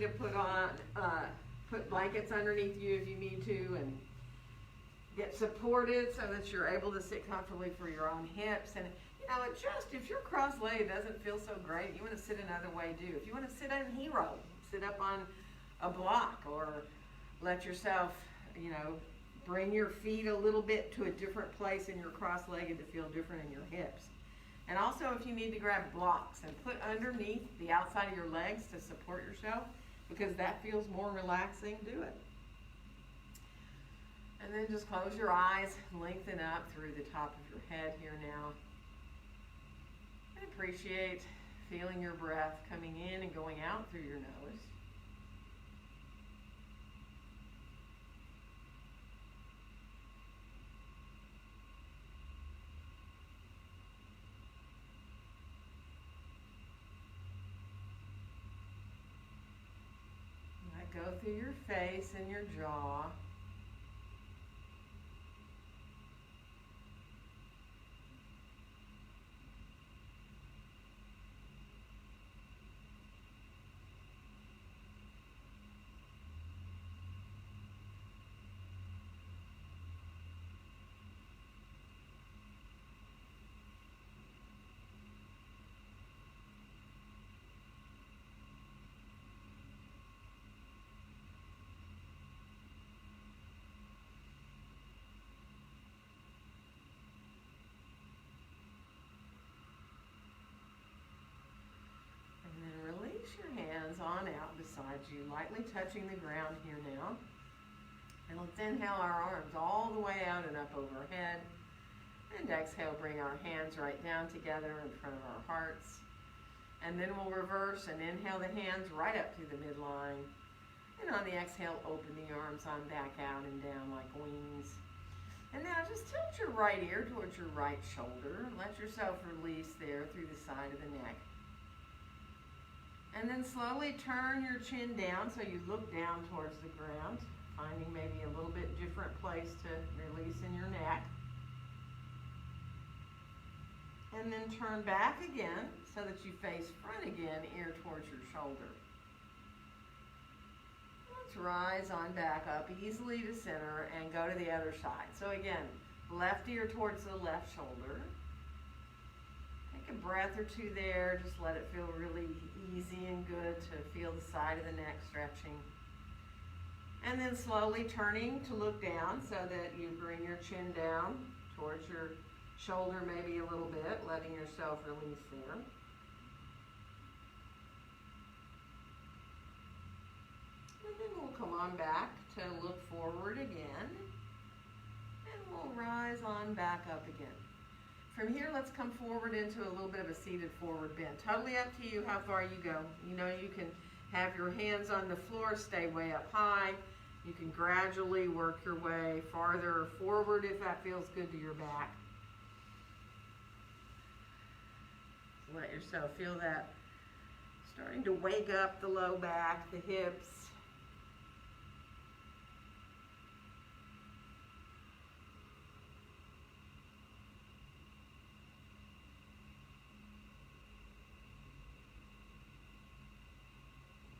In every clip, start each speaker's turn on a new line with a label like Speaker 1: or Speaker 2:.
Speaker 1: to put blankets underneath you if you need to, and get supported so that you're able to sit comfortably for your own hips. And you know, if your cross-legged doesn't feel so great, you want to sit another way, do. If you want to sit in hero, sit up on a block, or let yourself, you know, bring your feet a little bit to a different place in your cross-legged to feel different in your hips. And also, if you need to grab blocks and put underneath the outside of your legs to support yourself, because that feels more relaxing, do it. And then just close your eyes, lengthen up through the top of your head here now. And appreciate feeling your breath coming in and going out through your nose. Let go through your face and your jaw. Your hands on out beside you, lightly touching the ground here now. And let's inhale our arms all the way out and up overhead. And exhale, bring our hands right down together in front of our hearts. And then we'll reverse and inhale the hands right up through the midline. And on the exhale, open the arms on back out and down like wings. And now just tilt your right ear towards your right shoulder. Let yourself release there through the side of the neck. And then slowly turn your chin down so you look down towards the ground, finding maybe a little bit different place to release in your neck. And then turn back again so that you face front again, ear towards your shoulder. Let's rise on back up easily to center and go to the other side. So again, left ear towards the left shoulder. Take a breath or two there. Just let it feel really easy and good to feel the side of the neck stretching. And then slowly turning to look down so that you bring your chin down towards your shoulder maybe a little bit, letting yourself release there. And then we'll come on back to look forward again. And we'll rise on back up again. From here, let's come forward into a little bit of a seated forward bend. Totally up to you how far you go. You know, you can have your hands on the floor, stay way up high. You can gradually work your way farther forward if that feels good to your back. So let yourself feel that starting to wake up the low back, the hips.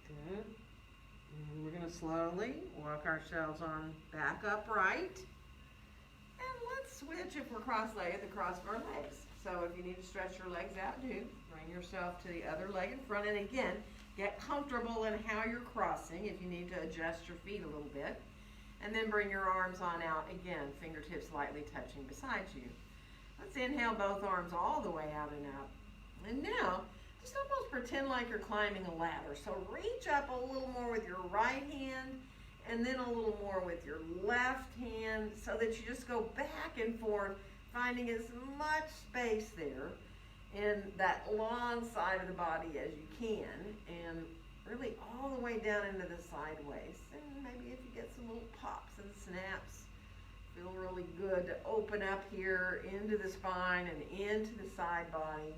Speaker 1: Good. And we're going to slowly walk ourselves on back upright. And let's switch, if we're cross-legged, the cross of our legs. So if you need to stretch your legs out, do. Bring yourself to the other leg in front. And again, get comfortable in how you're crossing if you need to adjust your feet a little bit. And then bring your arms on out again, fingertips lightly touching beside you. Let's inhale both arms all the way out and up. And now, just almost pretend like you're climbing a ladder. So reach up a little more with your right hand and then a little more with your left hand so that you just go back and forth, finding as much space there in that long side of the body as you can, and really all the way down into the sideways. And maybe if you get some little pops and snaps, feel really good to open up here into the spine and into the side body.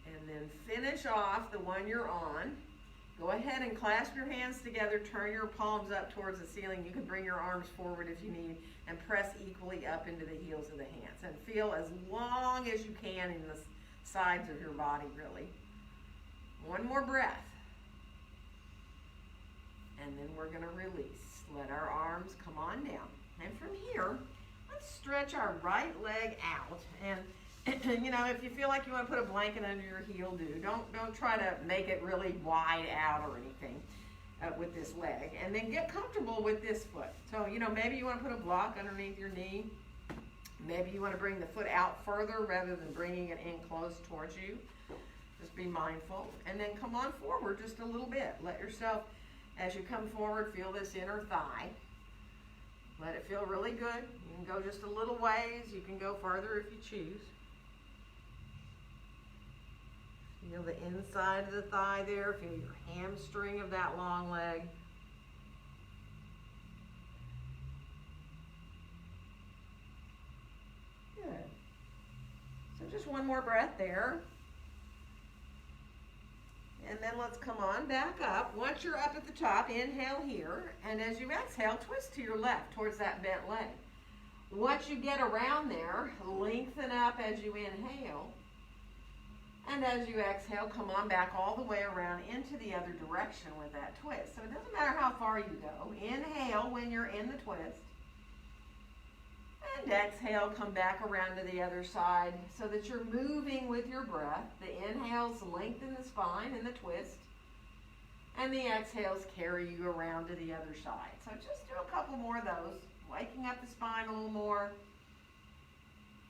Speaker 1: And then finish off the one you're on. Go ahead and clasp your hands together, turn your palms up towards the ceiling. You can bring your arms forward if you need, and press equally up into the heels of the hands. And feel as long as you can in the sides of your body, really. One more breath. And then we're gonna release. Let our arms come on down. And from here, let's stretch our right leg out. And you know, if you feel like you want to put a blanket under your heel, do. Don't try to make it really wide out or anything with this leg. And then get comfortable with this foot. So, you know, maybe you want to put a block underneath your knee. Maybe you want to bring the foot out further rather than bringing it in close towards you. Just be mindful. And then come on forward just a little bit. Let yourself, as you come forward, feel this inner thigh. Let it feel really good. You can go just a little ways. You can go further if you choose. Feel the inside of the thigh there. Feel your hamstring of that long leg. Good. So just one more breath there. And then let's come on back up. Once you're up at the top, inhale here. And as you exhale, twist to your left towards that bent leg. Once you get around there, lengthen up as you inhale. And as you exhale, come on back all the way around into the other direction with that twist. So it doesn't matter how far you go. Inhale when you're in the twist. And exhale, come back around to the other side so that you're moving with your breath. The inhales lengthen the spine in the twist. And the exhales carry you around to the other side. So just do a couple more of those. Waking up the spine a little more.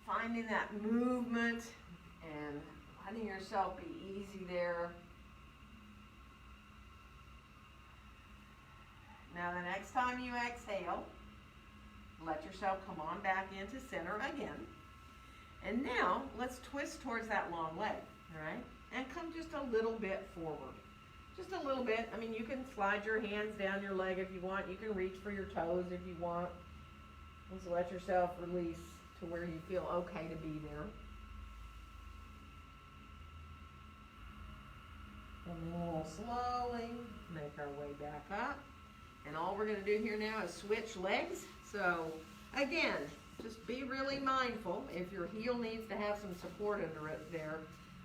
Speaker 1: Finding that movement and letting yourself be easy there. Now the next time you exhale, let yourself come on back into center again. And now let's twist towards that long leg, right? And come just a little bit forward. Just a little bit. I mean, you can slide your hands down your leg if you want. You can reach for your toes if you want. Just let yourself release to where you feel okay to be there. And then we'll slowly make our way back up. And all we're going to do here now is switch legs. So again, just be really mindful. If your heel needs to have some support under it there,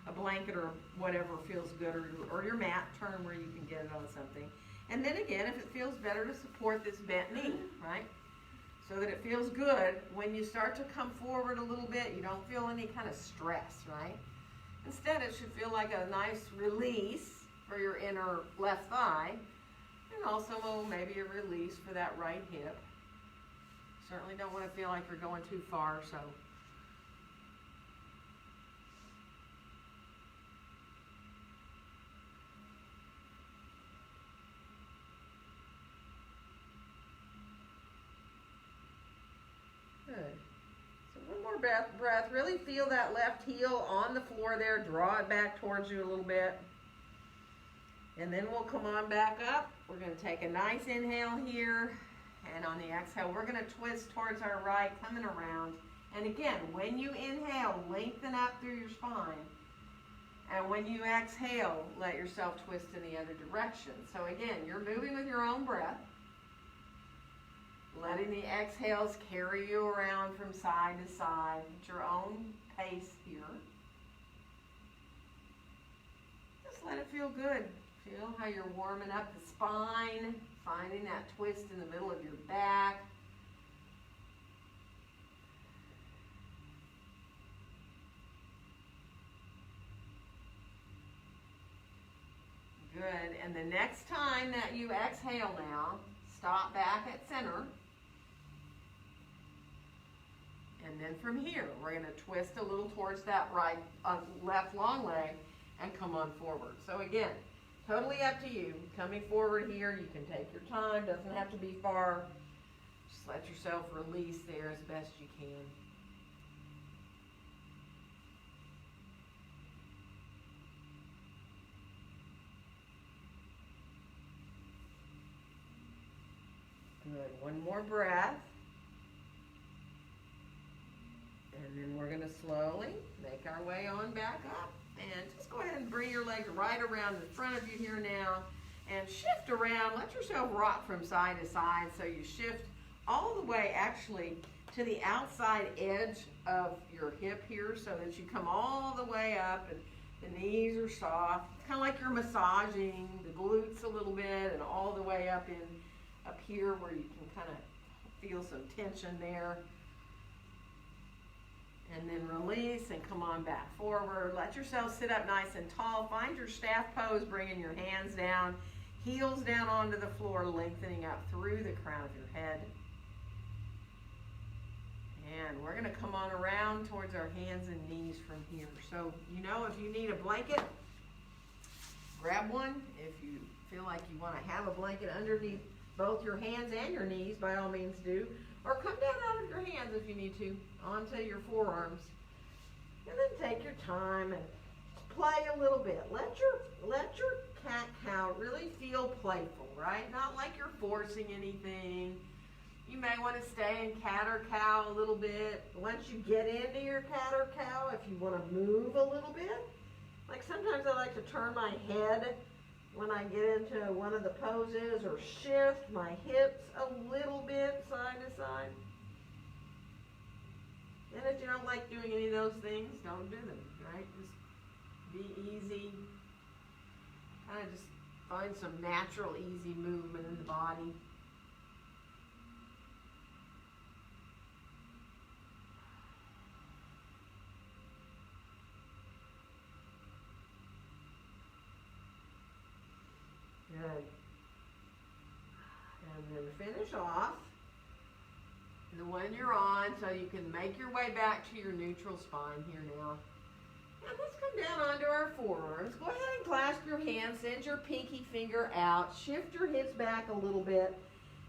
Speaker 1: a blanket or whatever feels good, or your mat, turn where you can get it on something. And then again, if it feels better to support this bent knee, right? So that it feels good. When you start to come forward a little bit, you don't feel any kind of stress, right? Instead, it should feel like a nice release for your inner left thigh, and also maybe a release for that right hip. Certainly don't want to feel like you're going too far, so. Good. So one more breath. Really feel that left heel on the floor there. Draw it back towards you a little bit. And then we'll come on back up. We're going to take a nice inhale here. And on the exhale, we're going to twist towards our right, coming around. And again, when you inhale, lengthen up through your spine. And when you exhale, let yourself twist in the other direction. So again, you're moving with your own breath. Letting the exhales carry you around from side to side at your own pace here. Just let it feel good. Feel how you're warming up the spine, finding that twist in the middle of your back. Good. And the next time that you exhale now, stop back at center. And then from here, we're going to twist a little towards that left long leg and come on forward. So again, totally up to you. Coming forward here, you can take your time. Doesn't have to be far. Just let yourself release there as best you can. Good. One more breath. And then we're going to slowly make our way on back up. And just go ahead and bring your legs right around in front of you here now. And shift around. Let yourself rock from side to side. So you shift all the way actually to the outside edge of your hip here so that you come all the way up. And The knees are soft. It's kind of like you're massaging the glutes a little bit and all the way up here where you can kind of feel some tension there. And then release and come on back forward. Let yourself sit up nice and tall. Find your staff pose, bringing your hands down, heels down onto the floor, lengthening up through the crown of your head. And we're going to come on around towards our hands and knees from here. So, you know, if you need a blanket, grab one. If you feel like you want to have a blanket underneath both your hands and your knees, by all means do. Or come down out of your hands if you need to, onto your forearms. And then take your time and play a little bit. Let your cat-cow really feel playful, right? Not like you're forcing anything. You may want to stay in cat or cow a little bit. Once you get into your cat or cow, if you want to move a little bit, like sometimes I like to turn my head when I get into one of the poses, or shift my hips a little bit side to side. And if you don't like doing any of those things, don't do them, right? Just be easy. Kind of just find some natural, easy movement in the body. Good. And then finish off the one you're on, so you can make your way back to your neutral spine here now. And let's come down onto our forearms. Go ahead and clasp your hands, send your pinky finger out, shift your hips back a little bit.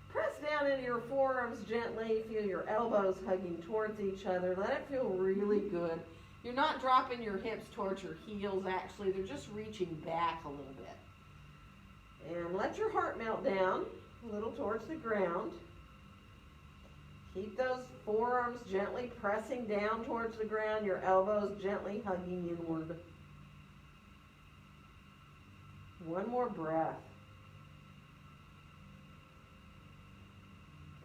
Speaker 1: Press down into your forearms gently. Feel your elbows hugging towards each other. Let it feel really good. You're not dropping your hips towards your heels, actually. They're just reaching back a little bit. And let your heart melt down a little towards the ground. Keep those forearms gently pressing down towards the ground, your elbows gently hugging inward. One more breath.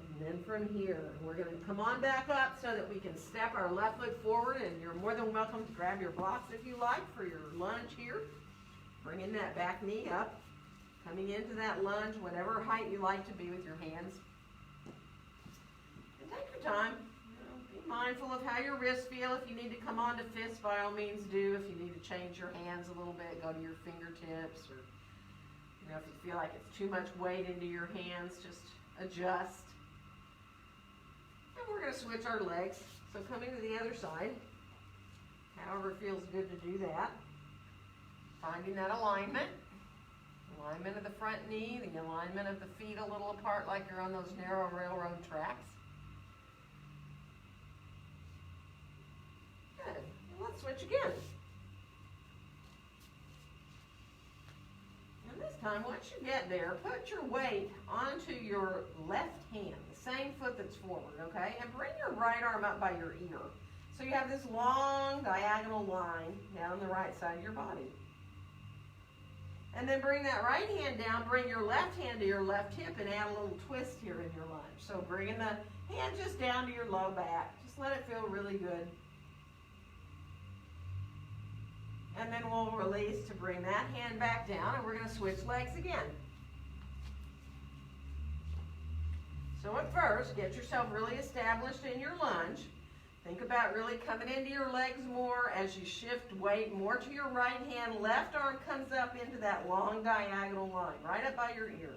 Speaker 1: And then from here, we're going to come on back up so that we can step our left foot forward, and you're more than welcome to grab your blocks if you like for your lunge here. Bringing that back knee up. Coming into that lunge, whatever height you like to be with your hands. And take your time. Be mindful of how your wrists feel. If you need to come on to fists, by all means do. If you need to change your hands a little bit, go to your fingertips. Or if you feel like it's too much weight into your hands, just adjust. And we're going to switch our legs. So coming to the other side, however it feels good to do that. Finding that alignment. Alignment of the front knee, the alignment of the feet a little apart like you're on those narrow railroad tracks. Good. Let's switch again. And this time, once you get there, put your weight onto your left hand, the same foot that's forward, okay? And bring your right arm up by your ear. So you have this long diagonal line down the right side of your body. And then bring that right hand down, bring your left hand to your left hip, and add a little twist here in your lunge. So bringing the hand just down to your low back. Just let it feel really good. And then we'll release to bring that hand back down, and we're going to switch legs again. So at first, get yourself really established in your lunge. Think about really coming into your legs more as you shift weight more to your right hand. Left arm comes up into that long diagonal line, right up by your ear.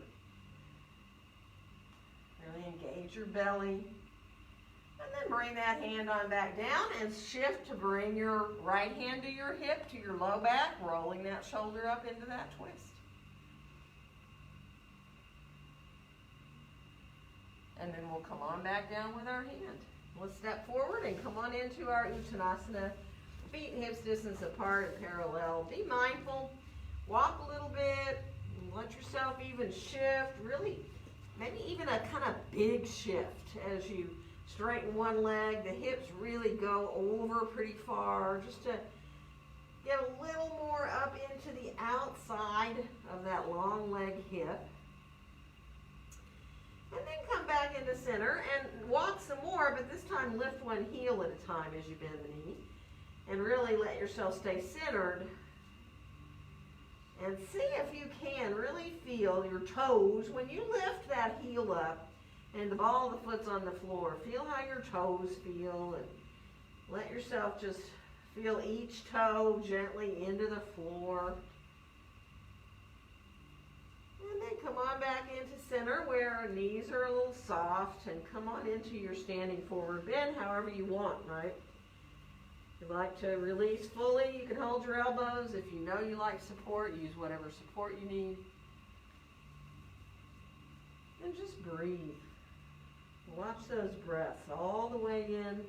Speaker 1: Really engage your belly. And then bring that hand on back down and shift to bring your right hand to your hip, to your low back, rolling that shoulder up into that twist. And then we'll come on back down with our hand. Let's step forward and come on into our Uttanasana. Feet and hips distance apart and parallel. Be mindful. Walk a little bit. Let yourself even shift. Really, maybe even a kind of big shift as you straighten one leg. The hips really go over pretty far. Just to get a little more up into the outside of that long leg hip. And then come back into center and walk some more, but this time lift one heel at a time as you bend the knee. And really let yourself stay centered And see if you can really feel your toes when you lift that heel up and the ball of the foot's on the floor. Feel how your toes feel and let yourself just feel each toe gently into the floor. And then come on back into center where our knees are a little soft and come on into your standing forward bend however you want, right? If you like to release fully, you can hold your elbows. If you know you like support, use whatever support you need. And just breathe. Watch those breaths all the way in,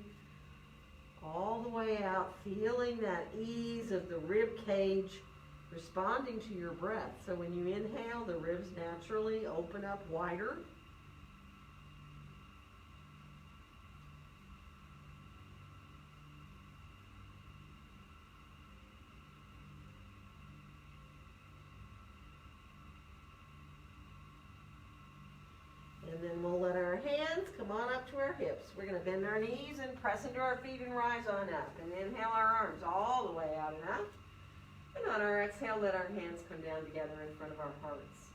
Speaker 1: all the way out, feeling that ease of the rib cage responding to your breath. So when you inhale, the ribs naturally open up wider. And then we'll let our hands come on up to our hips. We're going to bend our knees and press into our feet and rise on up. And inhale our arms all the way out and up. And on our exhale, let our hands come down together in front of our hearts.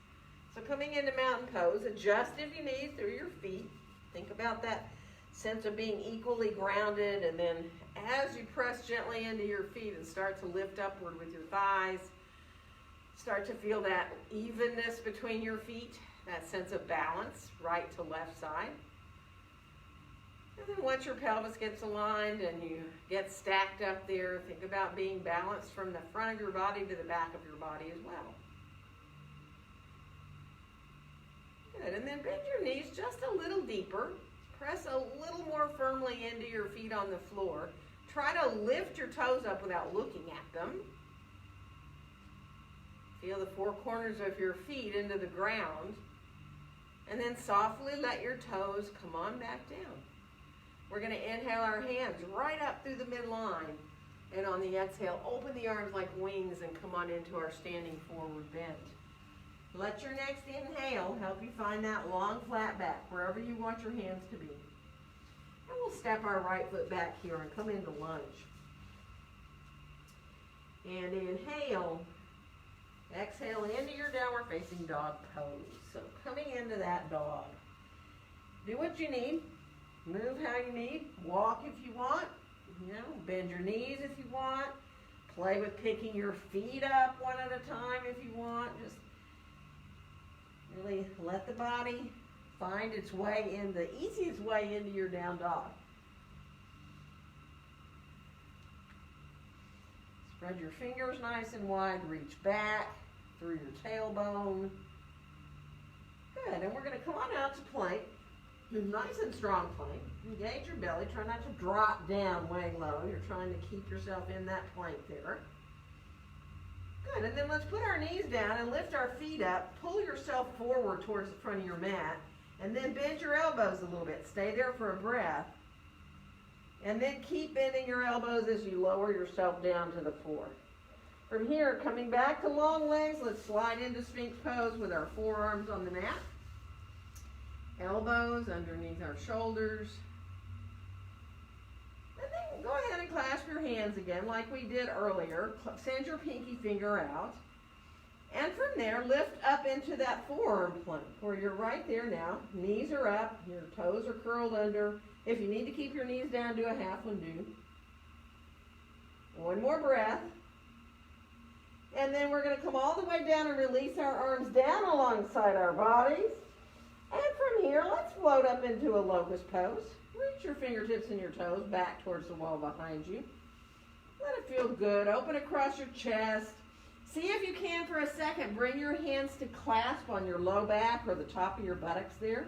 Speaker 1: So coming into mountain pose, adjust if you need through your feet. Think about that sense of being equally grounded. And then as you press gently into your feet and start to lift upward with your thighs, start to feel that evenness between your feet, that sense of balance, right to left side. And then once your pelvis gets aligned and you get stacked up there, think about being balanced from the front of your body to the back of your body as well. Good, and then bend your knees just a little deeper. Press a little more firmly into your feet on the floor. Try to lift your toes up without looking at them. Feel the four corners of your feet into the ground. And then softly let your toes come on back down. We're going to inhale our hands right up through the midline. And on the exhale, open the arms like wings and come on into our standing forward bend. Let your next inhale help you find that long flat back wherever you want your hands to be. And we'll step our right foot back here and come into lunge. And inhale. Exhale into your downward facing dog pose. So coming into that dog. Do what you need. Move how you need. Walk if you want. You know, bend your knees if you want. Play with picking your feet up one at a time if you want. Just really let the body find its way in, the easiest way into your down dog. Spread your fingers nice and wide. Reach back through your tailbone. Good, and we're going to come on out to plank. Nice and strong plank. Engage your belly. Try not to drop down way low. You're trying to keep yourself in that plank there. Good, and then let's put our knees down and lift our feet up. Pull yourself forward towards the front of your mat. And then bend your elbows a little bit. Stay there for a breath. And then keep bending your elbows as you lower yourself down to the floor. From here, coming back to long legs, let's slide into Sphinx Pose with our forearms on the mat. Elbows underneath our shoulders. And then go ahead and clasp your hands again like we did earlier. Send your pinky finger out. And from there, lift up into that forearm plank where you're right there now. Knees are up. Your toes are curled under. If you need to keep your knees down, do a half one do. One more breath. And then we're going to come all the way down and release our arms down alongside our bodies. And from here, let's float up into a locust pose. Reach your fingertips and your toes back towards the wall behind you. Let it feel good. Open across your chest. See if you can for a second. Bring your hands to clasp on your low back or the top of your buttocks there.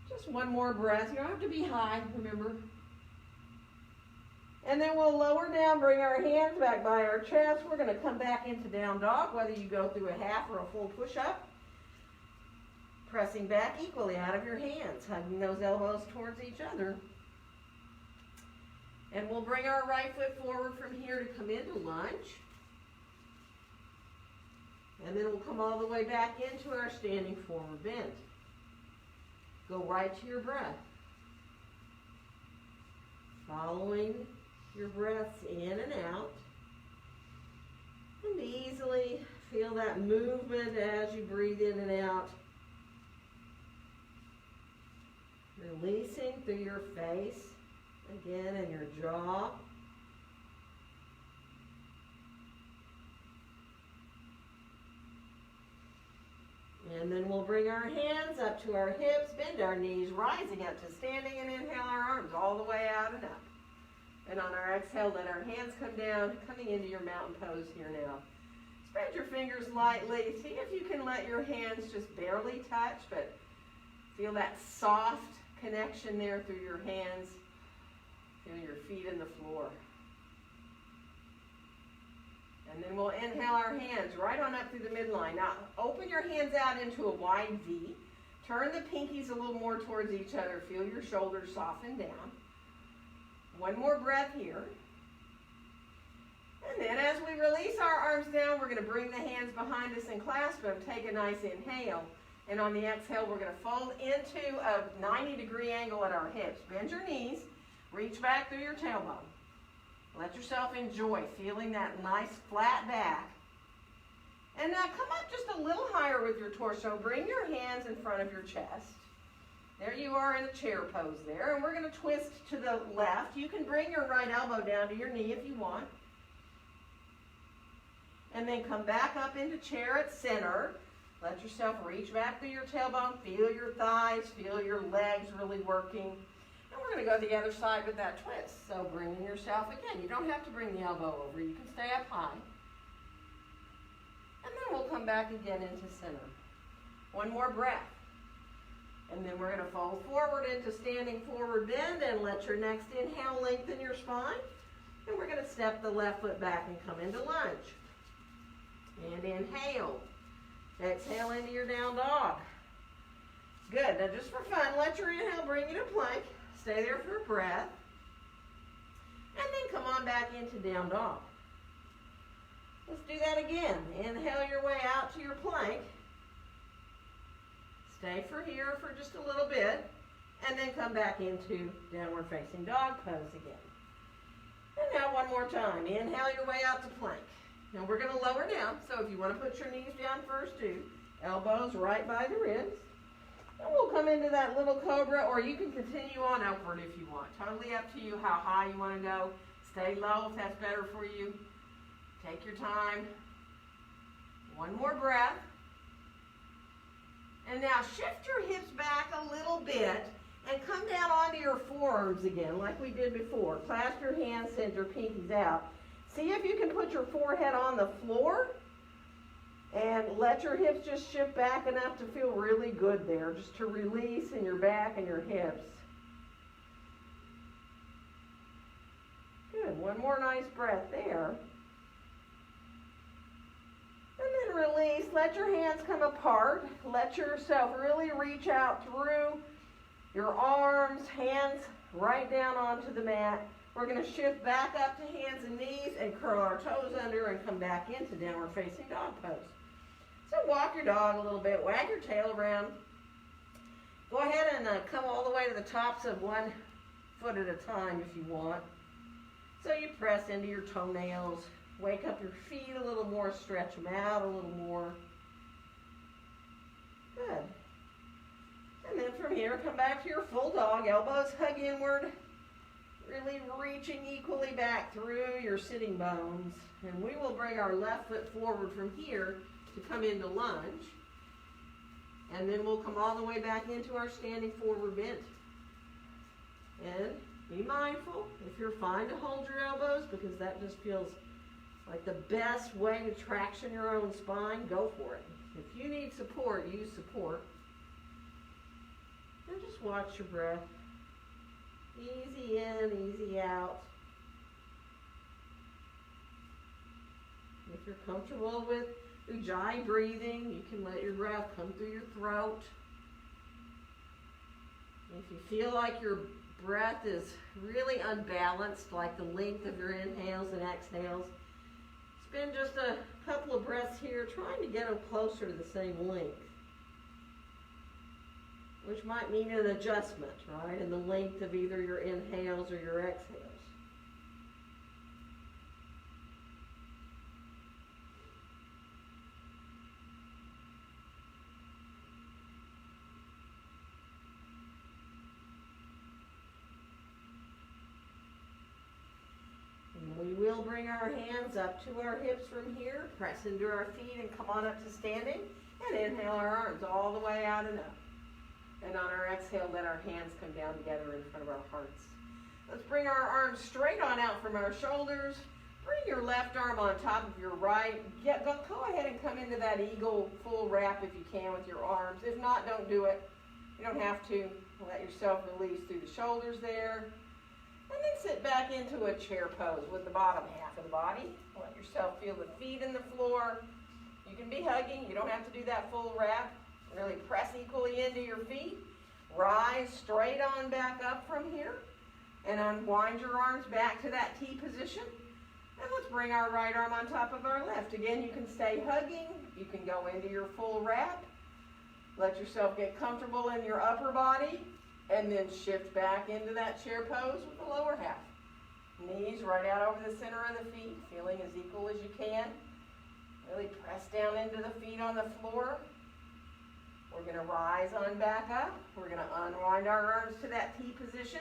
Speaker 1: Just one more breath. You don't have to be high, remember. And then we'll lower down, bring our hands back by our chest. We're going to come back into down dog, whether you go through a half or a full push-up. Pressing back equally out of your hands, hugging those elbows towards each other. And we'll bring our right foot forward from here to come into lunge. And then we'll come all the way back into our standing forward bend. Go right to your breath. Following your breaths in and out. And easily Feel that movement as you breathe in and out. Releasing through your face, again, and your jaw. And then we'll bring our hands up to our hips, bend our knees, rising up to standing, and inhale our arms all the way out and up. And on our exhale, let our hands come down, coming into your mountain pose here now. Spread your fingers lightly. See if you can let your hands just barely touch, but feel that soft connection there through your hands. Feel your feet in the floor. And then we'll inhale our hands right on up through the midline. Now, open your hands out into a wide V. Turn the pinkies a little more towards each other. Feel your shoulders soften down. One more breath here. And then as we release our arms down, we're going to bring the hands behind us and clasp them. Take a nice inhale. And on the exhale, we're going to fold into a 90-degree angle at our hips. Bend your knees. Reach back through your tailbone. Let yourself enjoy feeling that nice flat back. And now come up just a little higher with your torso. Bring your hands in front of your chest. There you are in a chair pose there. And we're going to twist to the left. You can bring your right elbow down to your knee if you want. And then come back up into chair at center. Let yourself reach back through your tailbone. Feel your thighs. Feel your legs really working. And we're going to go the other side with that twist. So bringing yourself again. You don't have to bring the elbow over. You can stay up high. And then we'll come back again into center. One more breath. And then we're going to fold forward into standing forward bend and let your next inhale lengthen your spine. And we're going to step the left foot back and come into lunge. And inhale. Exhale into your down dog. Good. Now just for fun, let your inhale bring you to plank. Stay there for a breath. And then come on back into down dog. Let's do that again. Inhale your way out to your plank. Stay for here for just a little bit. And then come back into downward facing dog pose again. And now one more time. Inhale your way out to plank. Now we're going to lower down. So if you want to put your knees down first, do. Elbows right by the ribs. And we'll come into that little cobra, or you can continue on upward if you want. Totally up to you how high you want to go. Stay low if that's better for you. Take your time. One more breath. And now shift your hips back a little bit and come down onto your forearms again like we did before. Clasp your hands, send your pinkies out. See if you can put your forehead on the floor and let your hips just shift back enough to feel really good there, just to release in your back and your hips. Good. One more nice breath there. And then release. Let your hands come apart. Let yourself really reach out through your arms, hands right down onto the mat. We're going to shift back up to hands and knees and curl our toes under and come back into downward facing dog pose. So walk your dog a little bit, wag your tail around. Go ahead and come all the way to the tops of one foot at a time if you want. So you press into your toenails, wake up your feet a little more, stretch them out a little more. Good. And then from here, come back to your full dog, elbows hug inward. Really reaching equally back through your sitting bones. And we will bring our left foot forward from here to come into lunge. And then we'll come all the way back into our standing forward bend. And be mindful, if you're fine to hold your elbows, because that just feels like the best way to traction your own spine, go for it. If you need support, use support. And just watch your breath. Easy in, easy out. If you're comfortable with Ujjayi breathing, you can let your breath come through your throat. If you feel like your breath is really unbalanced, like the length of your inhales and exhales, spend just a couple of breaths here trying to get them closer to the same length, which might mean an adjustment, right, in the length of either your inhales or your exhales. We will bring our hands up to our hips from here, press into our feet and come on up to standing, and inhale our arms all the way out and up. And on our exhale, let our hands come down together in front of our hearts. Let's bring our arms straight on out from our shoulders. Bring your left arm on top of your right. Go ahead and come into that eagle full wrap if you can with your arms. If not, don't do it. You don't have to. Let yourself release through the shoulders there. And then sit back into a chair pose with the bottom half of the body. Let yourself feel the feet in the floor. You can be hugging. You don't have to do that full wrap. Really press equally into your feet. Rise straight on back up from here. And unwind your arms back to that T position. And let's bring our right arm on top of our left. Again, you can stay hugging. You can go into your full wrap. Let yourself get comfortable in your upper body. And then shift back into that chair pose with the lower half. Knees right out over the center of the feet, feeling as equal as you can. Really press down into the feet on the floor. We're going to rise on back up. We're going to unwind our arms to that T position.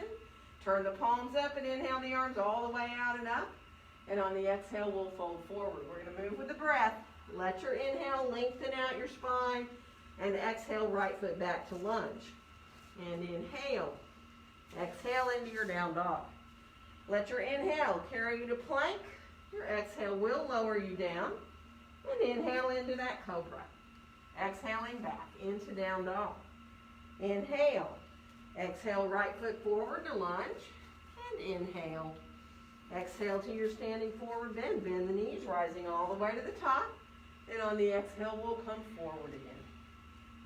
Speaker 1: Turn the palms up and inhale the arms all the way out and up. And on the exhale, we'll fold forward. We're going to move with the breath. Let your inhale lengthen out your spine. And exhale, right foot back to lunge. And inhale. Exhale into your down dog. Let your inhale carry you to plank. Your exhale will lower you down. And inhale into that cobra. Exhaling back into down dog. Inhale. Exhale, right foot forward to lunge. And inhale. Exhale to your standing forward bend. Bend the knees, rising all the way to the top. And on the exhale, we'll come forward again.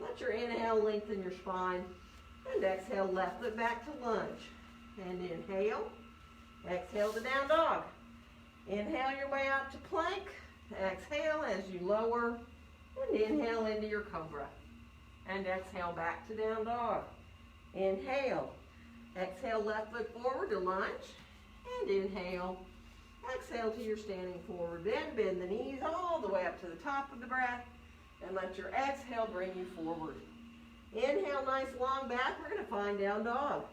Speaker 1: Let your inhale lengthen your spine. And exhale, left foot back to lunge. And inhale. Exhale to down dog. Inhale your way out to plank. Exhale as you lower. And inhale into your cobra. And exhale back to down dog. Inhale. Exhale, left foot forward to lunge. And inhale. Exhale to your standing forward bend. Bend the knees all the way up to the top of the breath. And let your exhale bring you forward. Inhale, nice long back. We're going to find down dog.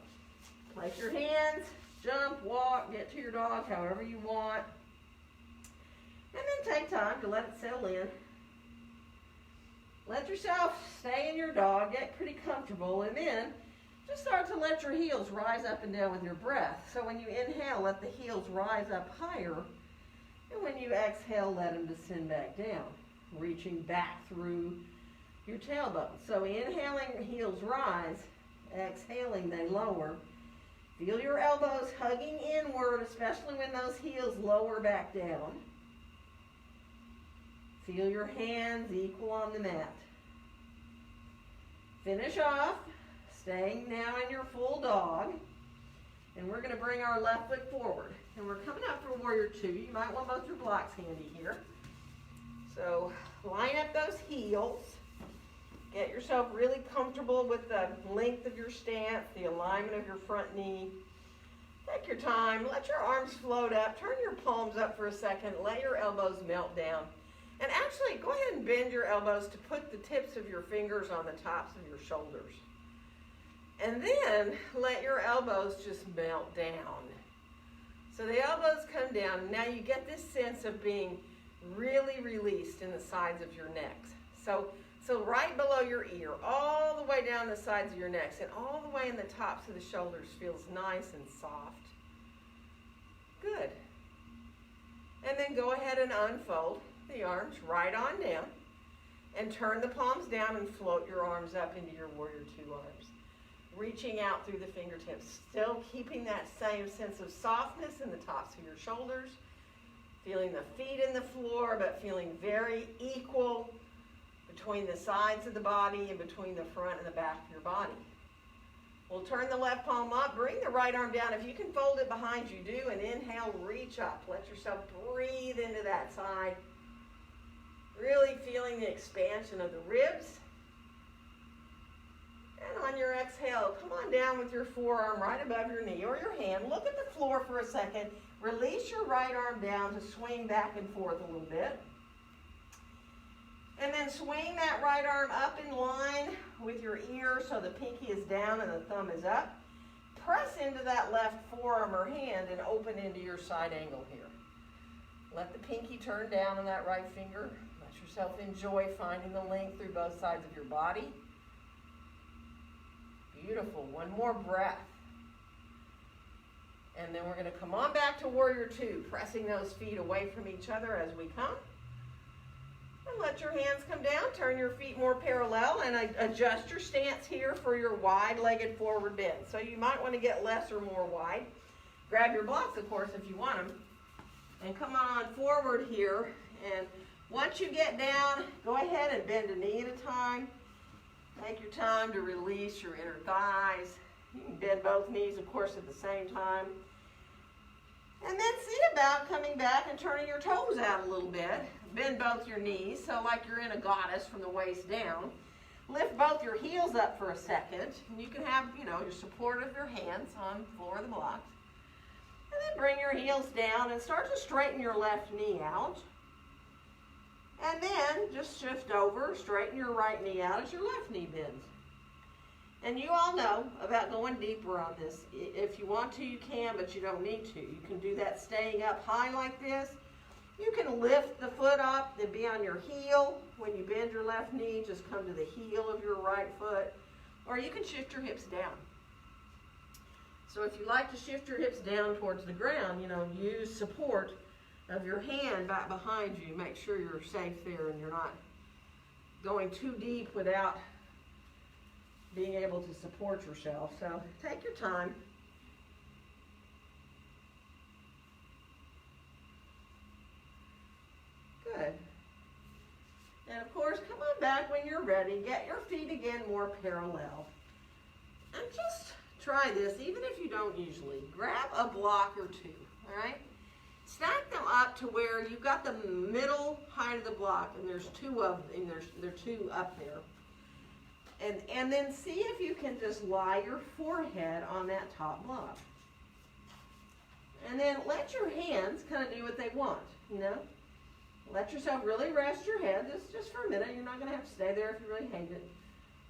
Speaker 1: Place your hands, jump, walk, get to your dog however you want. And then take time to let it settle in. Let yourself stay in your dog, get pretty comfortable, and then just start to let your heels rise up and down with your breath. So when you inhale, let the heels rise up higher. And when you exhale, let them descend back down, reaching back through your tailbone. So inhaling, heels rise. Exhaling, they lower. Feel your elbows hugging inward, especially when those heels lower back down. Feel your hands equal on the mat. Finish off, staying now in your full dog. And we're going to bring our left foot forward. And we're coming up for warrior two. You might want both your blocks handy here. So line up those heels. Get yourself really comfortable with the length of your stance, the alignment of your front knee. Take your time. Let your arms float up. Turn your palms up for a second. Let your elbows melt down. And actually, go ahead and bend your elbows to put the tips of your fingers on the tops of your shoulders. And then let your elbows just melt down. So the elbows come down. Now you get this sense of being really released in the sides of your necks. So right below your ear, all the way down the sides of your necks, and all the way in the tops of the shoulders feels nice and soft. Good. And then go ahead and unfold the arms right on down. And turn the palms down and float your arms up into your warrior two arms. Reaching out through the fingertips. Still keeping that same sense of softness in the tops of your shoulders. Feeling the feet in the floor, but feeling very equal between the sides of the body and between the front and the back of your body. We'll turn the left palm up, bring the right arm down. If you can fold it behind you, do, and inhale, reach up. Let yourself breathe into that side. Really feeling the expansion of the ribs. And on your exhale, come on down with your forearm right above your knee or your hand. Look at the floor for a second. Release your right arm down to swing back and forth a little bit. And then swing that right arm up in line with your ear so the pinky is down and the thumb is up. Press into that left forearm or hand and open into your side angle here. Let the pinky turn down on that right finger. Let yourself enjoy finding the length through both sides of your body. Beautiful. One more breath. And then we're going to come on back to Warrior Two, pressing those feet away from each other as we come. And let your hands come down. Turn your feet more parallel and adjust your stance here for your wide-legged forward bend. So you might want to get less or more wide. Grab your blocks, of course, if you want them. And come on forward here. And once you get down, go ahead and bend a knee at a time. Take your time to release your inner thighs. You can bend both knees, of course, at the same time. And then see about coming back and turning your toes out a little bit. Bend both your knees, so like you're in a goddess from the waist down. Lift both your heels up for a second. And you can have, your support of your hands on the floor of the blocks. And then bring your heels down and start to straighten your left knee out. And then just shift over, straighten your right knee out as your left knee bends. And you all know about going deeper on this. If you want to, you can, but you don't need to. You can do that staying up high like this. You can lift the foot up and be on your heel. When you bend your left knee, just come to the heel of your right foot. Or you can shift your hips down. So if you like to shift your hips down towards the ground, use support of your hand back behind you. Make sure you're safe there and you're not going too deep without being able to support yourself. So take your time. Good. And of course, come on back when you're ready. Get your feet again more parallel. And just try this, even if you don't usually. Grab a block or two, all right? Stack them up to where you've got the middle height of the block, and there's two of them, there are two up there. And then see if you can just lie your forehead on that top block. And then let your hands kind of do what they want, Let yourself really rest your head just for a minute. You're not going to have to stay there if you really hate it.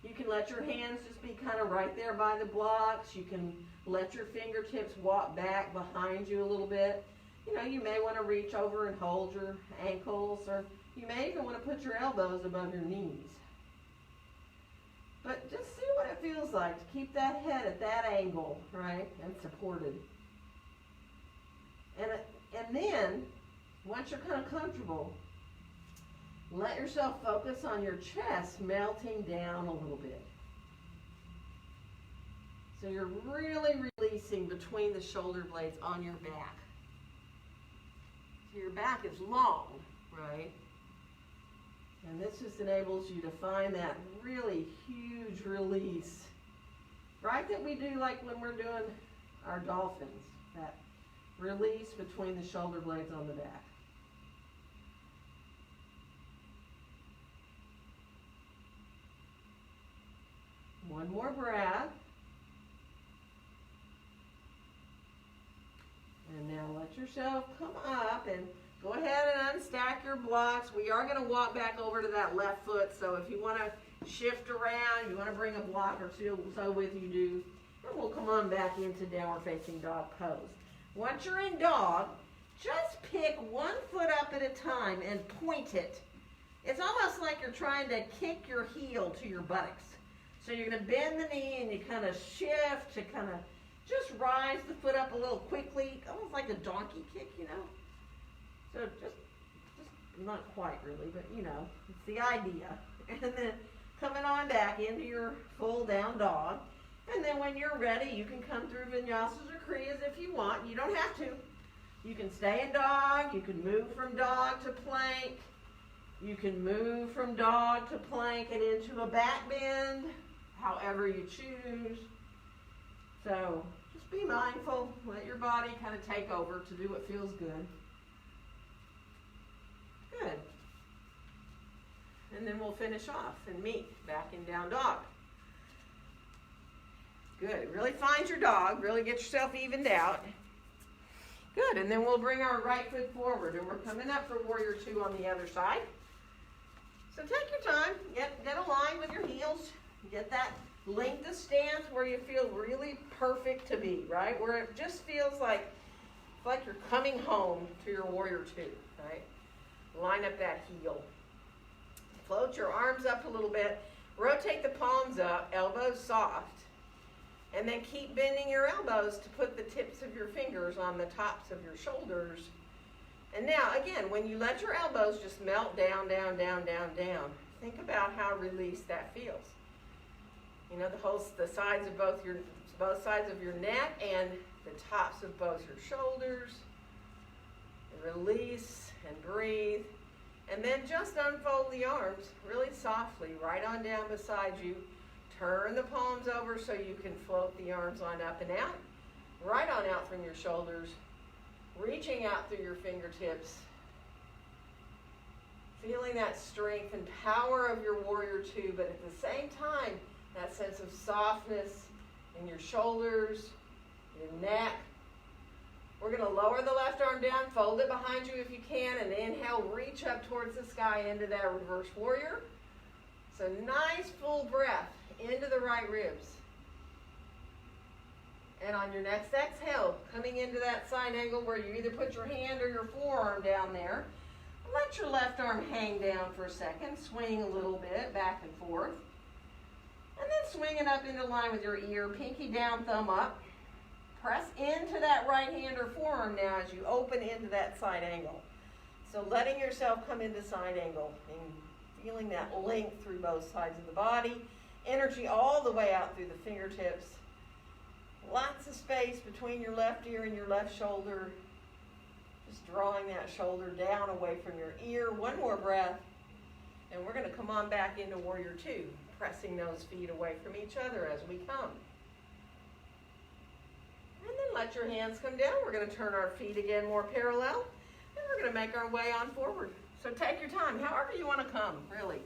Speaker 1: You can let your hands just be kind of right there by the blocks. You can let your fingertips walk back behind you a little bit. You may want to reach over and hold your ankles, or you may even want to put your elbows above your knees. But just see what it feels like to keep that head at that angle, right, and supported. And then, once you're kind of comfortable, let yourself focus on your chest melting down a little bit. So you're really releasing between the shoulder blades on your back. So your back is long, right? And this just enables you to find that really huge release, right, that we do like when we're doing our dolphins, that release between the shoulder blades on the back. One more breath. And now let yourself come up and go ahead and unstack your blocks. We are going to walk back over to that left foot, so if you want to shift around, you want to bring a block or two so with you, do. And we'll come on back into downward facing dog pose. Once you're in dog, just pick one foot up at a time and point it. It's almost like you're trying to kick your heel to your buttocks. So you're going to bend the knee and you kind of shift to kind of just rise the foot up a little quickly, almost like a donkey kick, So just not quite really, but it's the idea. And then coming on back into your full down dog. And then when you're ready, you can come through vinyasas or kriyas if you want. You don't have to. You can stay in dog. You can move from dog to plank. You can move from dog to plank and into a back bend, however you choose. So just be mindful. Let your body kind of take over to do what feels good. Good. And then we'll finish off and meet back in down dog. Good. Really find your dog. Really get yourself evened out. Good. And then we'll bring our right foot forward. And we're coming up for Warrior Two on the other side. So take your time. Get aligned with your heels. Get that length of stance where you feel really perfect to be, right? Where it just feels like It's like you're coming home to your warrior two, right? Line up that heel. Float your arms up a little bit. Rotate the palms up, elbows soft. And then keep bending your elbows to put the tips of your fingers on the tops of your shoulders. And now, again, when you let your elbows just melt down, down, down, down, down, think about how released that feels. You know, the sides of both sides of your neck and the tops of both your shoulders. Release and breathe. And then just unfold the arms really softly, right on down beside you. Turn the palms over so you can float the arms on up and out. Right on out from your shoulders. Reaching out through your fingertips. Feeling that strength and power of your warrior two, but at the same time, that sense of softness in your shoulders, your neck. We're going to lower the left arm down, fold it behind you if you can, and inhale, reach up towards the sky into that reverse warrior. So nice full breath into the right ribs. And on your next exhale, coming into that side angle where you either put your hand or your forearm down there, let your left arm hang down for a second, swing a little bit back and forth. And then swing it up into line with your ear, pinky down, thumb up. Press into that right hand or forearm now as you open into that side angle. So letting yourself come into side angle and feeling that length through both sides of the body. Energy all the way out through the fingertips. Lots of space between your left ear and your left shoulder. Just drawing that shoulder down away from your ear. One more breath. And we're going to come on back into warrior two, pressing those feet away from each other as we come. And then let your hands come down. We're going to turn our feet again more parallel. And we're going to make our way on forward. So take your time, however you want to come, really.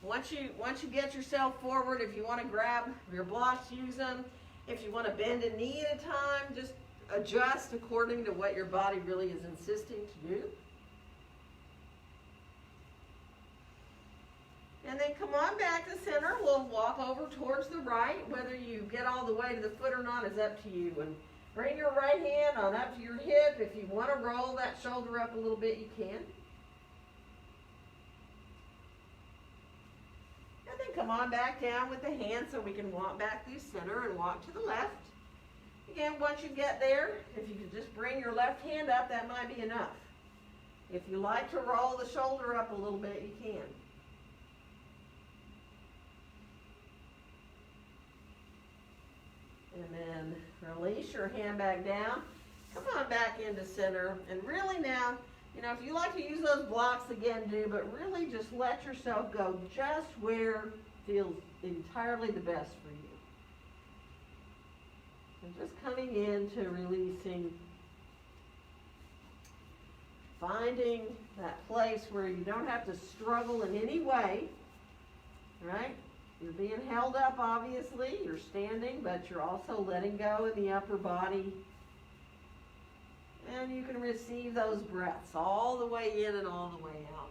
Speaker 1: Once you get yourself forward, if you want to grab your blocks, use them. If you want to bend a knee at a time, just adjust according to what your body really is insisting to do. And then come on back to center. We'll walk over towards the right. Whether you get all the way to the foot or not is up to you. And bring your right hand on up to your hip. If you want to roll that shoulder up a little bit, you can. And then come on back down with the hand so we can walk back through center and walk to the left. Again, once you get there, if you could just bring your left hand up, that might be enough. If you like to roll the shoulder up a little bit, you can. And then release your hand back down. Come on back into center. And really now, you know, if you like to use those blocks again, do, but really just let yourself go just where feels entirely the best for you. And just coming into releasing, finding that place where you don't have to struggle in any way, right? You're being held up, obviously. You're standing, but you're also letting go in the upper body. And you can receive those breaths all the way in and all the way out.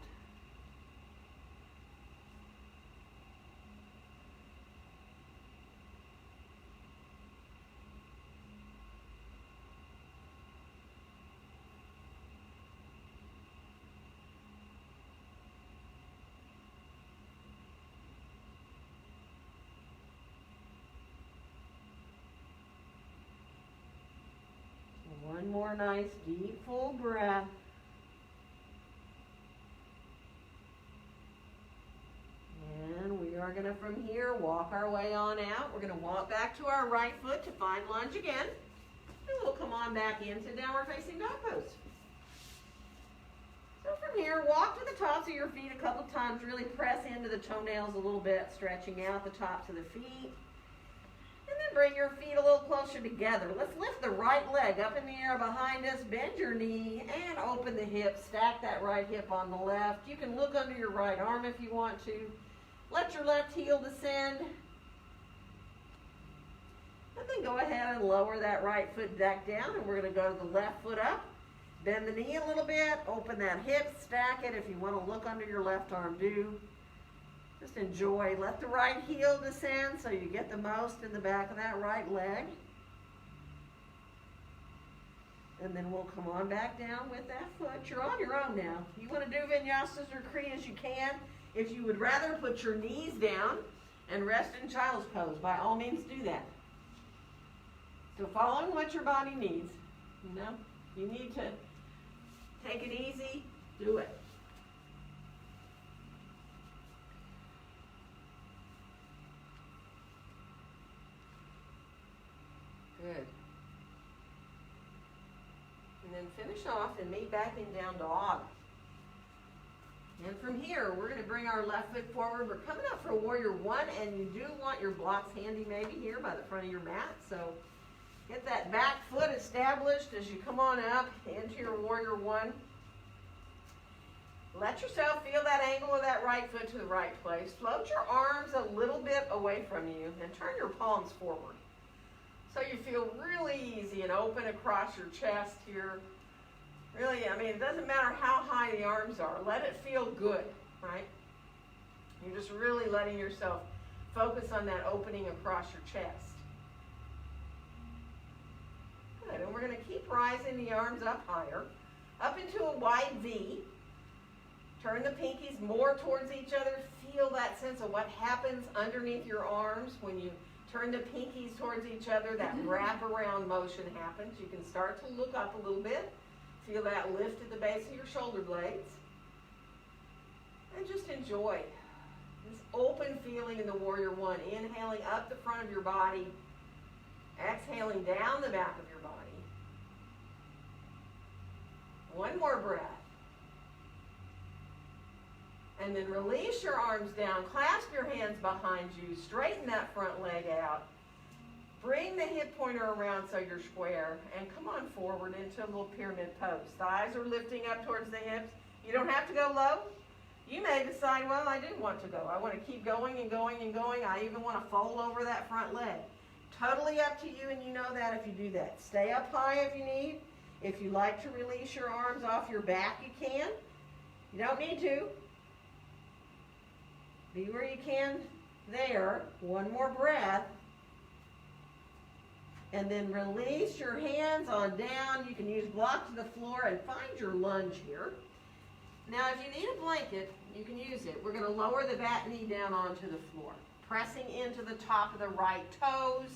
Speaker 1: One more nice deep full breath. And we are going to from here walk our way on out. We're going to walk back to our right foot to find lunge again. And we'll come on back into downward facing dog pose. So from here, walk to the tops of your feet a couple times. Really press into the toenails a little bit, stretching out the tops of the feet. And then bring your feet a little closer together. Let's lift the right leg up in the air behind us. Bend your knee and open the hip. Stack that right hip on the left. You can look under your right arm if you want to. Let your left heel descend. And then go ahead and lower that right foot back down. And we're going to go to the left foot up. Bend the knee a little bit. Open that hip. Stack it. If you want to look under your left arm, do. Just enjoy. Let the right heel descend so you get the most in the back of that right leg. And then we'll come on back down with that foot. You're on your own now. You want to do vinyasas or kriyas, you can. If you would rather put your knees down and rest in child's pose, by all means do that. So following what your body needs, you need to take it easy, do it. Good. And then finish off and meet back in down dog. And from here, we're going to bring our left foot forward. We're coming up for warrior one, and you do want your blocks handy maybe here by the front of your mat. So get that back foot established as you come on up into your warrior one. Let yourself feel that angle of that right foot to the right place. Float your arms a little bit away from you and turn your palms forward. So you feel really easy and open across your chest here. Really, I mean, it doesn't matter how high the arms are. Let it feel good, right? You're just really letting yourself focus on that opening across your chest. Good, and we're going to keep rising the arms up higher, up into a wide V. Turn the pinkies more towards each other. Feel that sense of what happens underneath your arms when you turn the pinkies towards each other. That wrap-around motion happens. You can start to look up a little bit. Feel that lift at the base of your shoulder blades. And just enjoy this open feeling in the warrior one. Inhaling up the front of your body. Exhaling down the back of your body. One more breath. And then release your arms down. Clasp your hands behind you. Straighten that front leg out. Bring the hip pointer around so you're square. And come on forward into a little pyramid pose. Thighs are lifting up towards the hips. You don't have to go low. You may decide, well, I do want to go. I want to keep going and going and going. I even want to fold over that front leg. Totally up to you, and you know that if you do that. Stay up high if you need. If you like to release your arms off your back, you can. You don't need to. Be where you can there. One more breath. And then release your hands on down. You can use blocks to the floor and find your lunge here. Now, if you need a blanket, you can use it. We're going to lower the back knee down onto the floor. Pressing into the top of the right toes,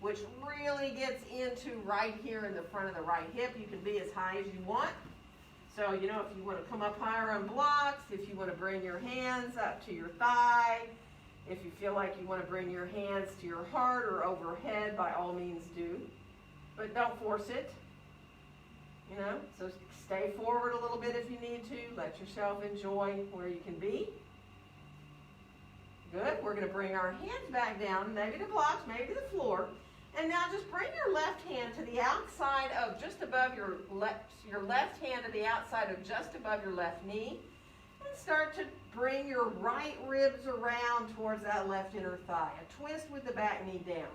Speaker 1: which really gets into right here in the front of the right hip. You can be as high as you want. So, if you want to come up higher on blocks, if you want to bring your hands up to your thigh, if you feel like you want to bring your hands to your heart or overhead, by all means do. But don't force it, So stay forward a little bit if you need to. Let yourself enjoy where you can be. Good. We're going to bring our hands back down, maybe to blocks, maybe to the floor. And now just bring your left hand to the outside of just above your left hand to the outside of just above your left knee. And start to bring your right ribs around towards that left inner thigh. A twist with the back knee down.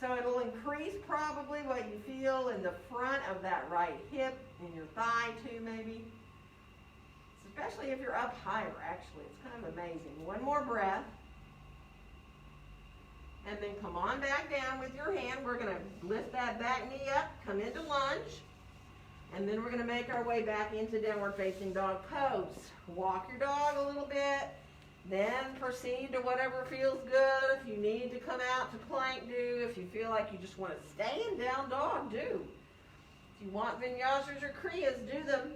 Speaker 1: So it'll increase probably what you feel in the front of that right hip, in your thigh too maybe. Especially if you're up higher, actually. It's kind of amazing. One more breath. And then come on back down with your hand. We're going to lift that back knee up, come into lunge. And then we're going to make our way back into downward facing dog pose. Walk your dog a little bit. Then proceed to whatever feels good. If you need to come out to plank, do. If you feel like you just want to stay in down dog, do. If you want vinyasas or kriyas, do them.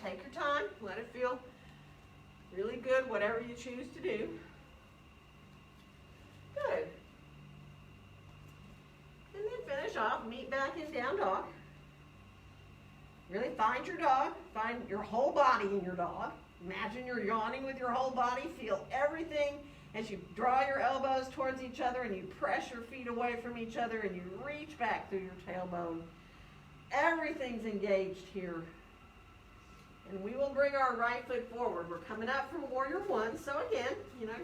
Speaker 1: Take your time. Let it feel really good, whatever you choose to do. Good. And then finish off, meet back in down dog. Really find your dog. Find your whole body in your dog. Imagine you're yawning with your whole body. Feel everything as you draw your elbows towards each other and you press your feet away from each other and you reach back through your tailbone. Everything's engaged here. And we will bring our right foot forward. We're coming up from warrior one. So again,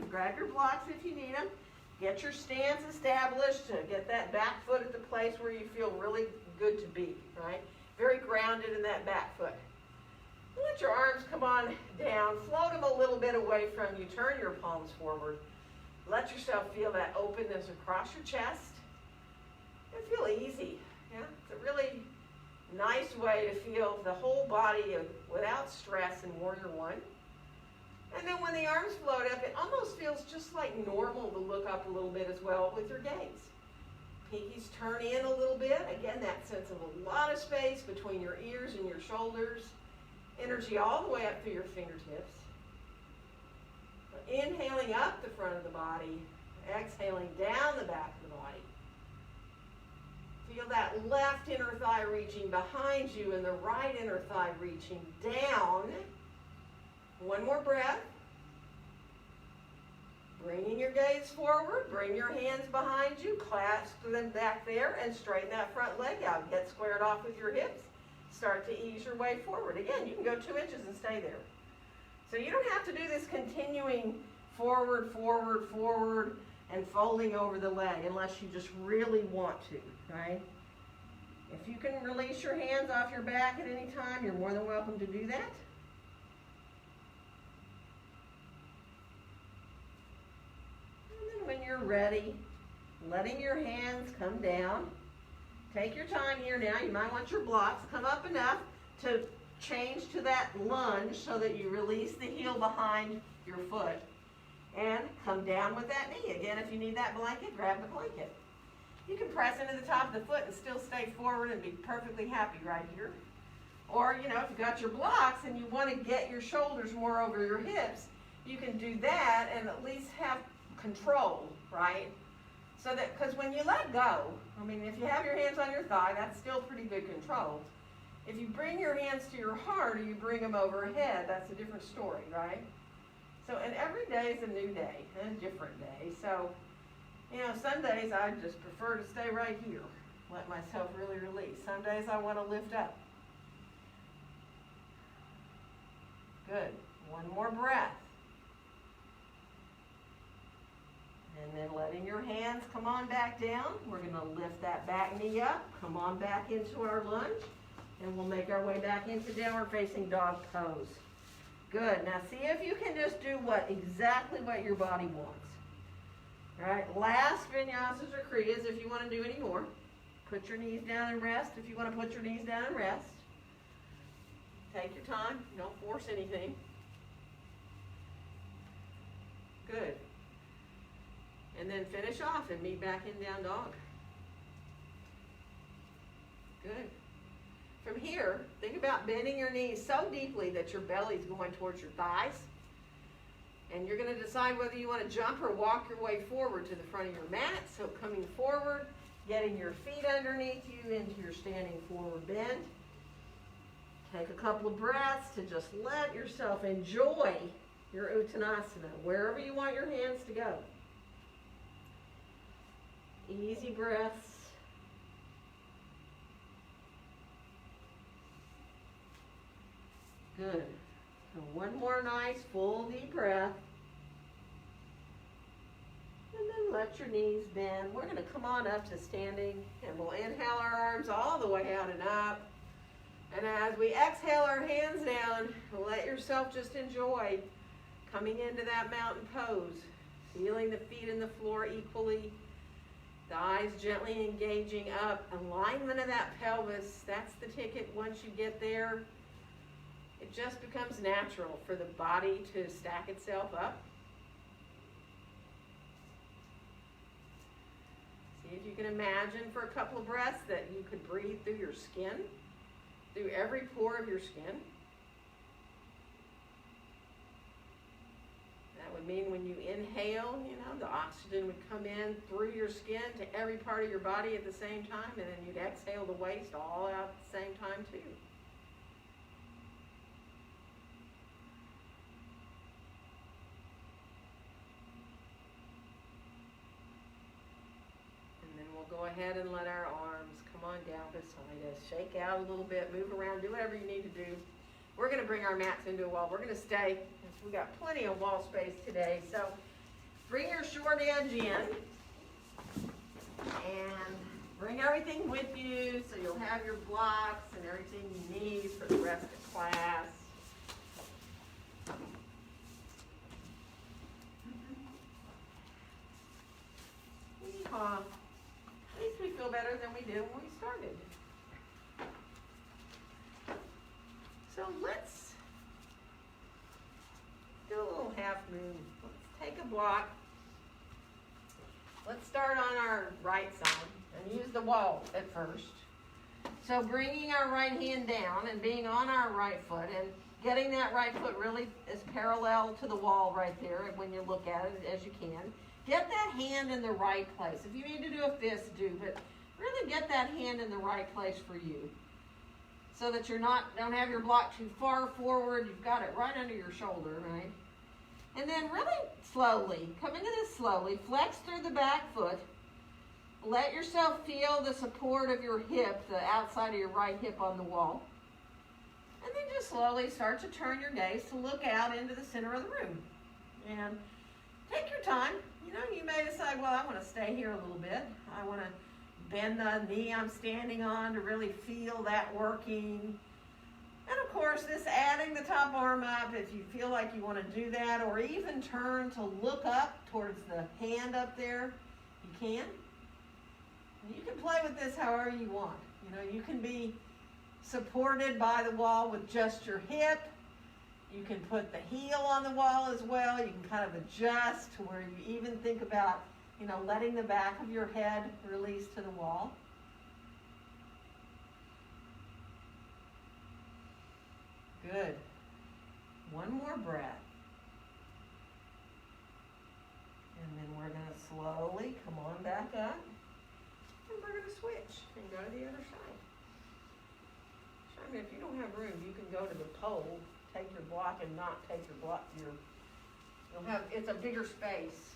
Speaker 1: grab your blocks if you need them. Get your stance established to get that back foot at the place where you feel really good to be, right? Very grounded in that back foot. Let your arms come on down. Float them a little bit away from you. Turn your palms forward. Let yourself feel that openness across your chest. And feel easy. Yeah, it's a really Nice way to feel the whole body without stress in Warrior One. And then when the arms float up, it almost feels just like normal to look up a little bit as well with your gaze. Pinkies turn in a little bit. Again, that sense of a lot of space between your ears and your shoulders. Energy all the way up through your fingertips. Inhaling up the front of the body. Exhaling down the back of the body. Feel that left inner thigh reaching behind you and the right inner thigh reaching down. One more breath. Bringing your gaze forward. Bring your hands behind you. Clasp them back there and straighten that front leg out. Get squared off with your hips. Start to ease your way forward. Again, you can go 2 inches and stay there. So you don't have to do this continuing forward, forward, forward, and folding over the leg unless you just really want to, right? If you can release your hands off your back at any time, you're more than welcome to do that. And then when you're ready, letting your hands come down. Take your time here now. You might want your blocks come up enough to change to that lunge so that you release the heel behind your foot. And come down with that knee. Again, if you need that blanket, grab the blanket. You can press into the top of the foot and still stay forward and be perfectly happy right here. Or, if you've got your blocks and you want to get your shoulders more over your hips, you can do that and at least have control, right? So that, because when you let go, if you have your hands on your thigh, that's still pretty good control. If you bring your hands to your heart or you bring them overhead, that's a different story, right? So, and every day is a new day and a different day. So, some days I just prefer to stay right here, let myself really release. Some days I want to lift up. Good. One more breath. And then letting your hands come on back down. We're going to lift that back knee up, come on back into our lunge, and we'll make our way back into downward facing dog pose. Good. Now see if you can just do exactly what your body wants. All right. Last vinyasas or kriyas if you want to do any more. Put your knees down and rest if you want to put your knees down and rest. Take your time. Don't force anything. Good. And then finish off and meet back in down dog. Good. From here, think about bending your knees so deeply that your belly's going towards your thighs. And you're going to decide whether you want to jump or walk your way forward to the front of your mat. So coming forward, getting your feet underneath you into your standing forward bend. Take a couple of breaths to just let yourself enjoy your Uttanasana, wherever you want your hands to go. Easy breaths. Good. So one more nice full deep breath. And then let your knees bend. We're going to come on up to standing and we'll inhale our arms all the way out and up. And as we exhale our hands down, let yourself just enjoy coming into that mountain pose. Feeling the feet in the floor equally. The eyes gently engaging up. Alignment of that pelvis. That's the ticket. Once you get there, it just becomes natural for the body to stack itself up. See if you can imagine for a couple of breaths that you could breathe through your skin, through every pore of your skin. That would mean when you inhale, the oxygen would come in through your skin to every part of your body at the same time, and then you'd exhale the waste all out at the same time too. Go ahead and let our arms come on down beside us. Shake out a little bit, move around, do whatever you need to do. We're going to bring our mats into a wall. We're going to stay. We've got plenty of wall space today. So bring your short edge in and bring everything with you so you'll have your blocks and everything you need for the rest of class. Yeehaw. At least we feel better than we did when we started. So let's do a little half moon. Let's take a block. Let's start on our right side and use the wall at first. So bringing our right hand down and being on our right foot and getting that right foot really as parallel to the wall right there when you look at it as you can. Get that hand in the right place. If you need to do a fist, do, but really get that hand in the right place for you so that don't have your block too far forward. You've got it right under your shoulder, right? And then really slowly, come into this slowly, flex through the back foot. Let yourself feel the support of your hip, the outside of your right hip on the wall. And then just slowly start to turn your gaze to look out into the center of the room. And take your time. You know, you may decide, well, I want to stay here a little bit. I want to bend the knee I'm standing on to really feel that working. And of course, this adding the top arm up, if you feel like you want to do that, or even turn to look up towards the hand up there, you can. You can play with this however you want. You know, you can be supported by the wall with just your hip. You can put the heel on the wall as well. You can kind of adjust to where you even think about, you know, letting the back of your head release to the wall. Good. One more breath. And then we're going to slowly come on back up. And we're going to switch and go to the other side. So, I mean, if you don't have room, you can go to the pole, take your block and not take your block. It's a bigger space.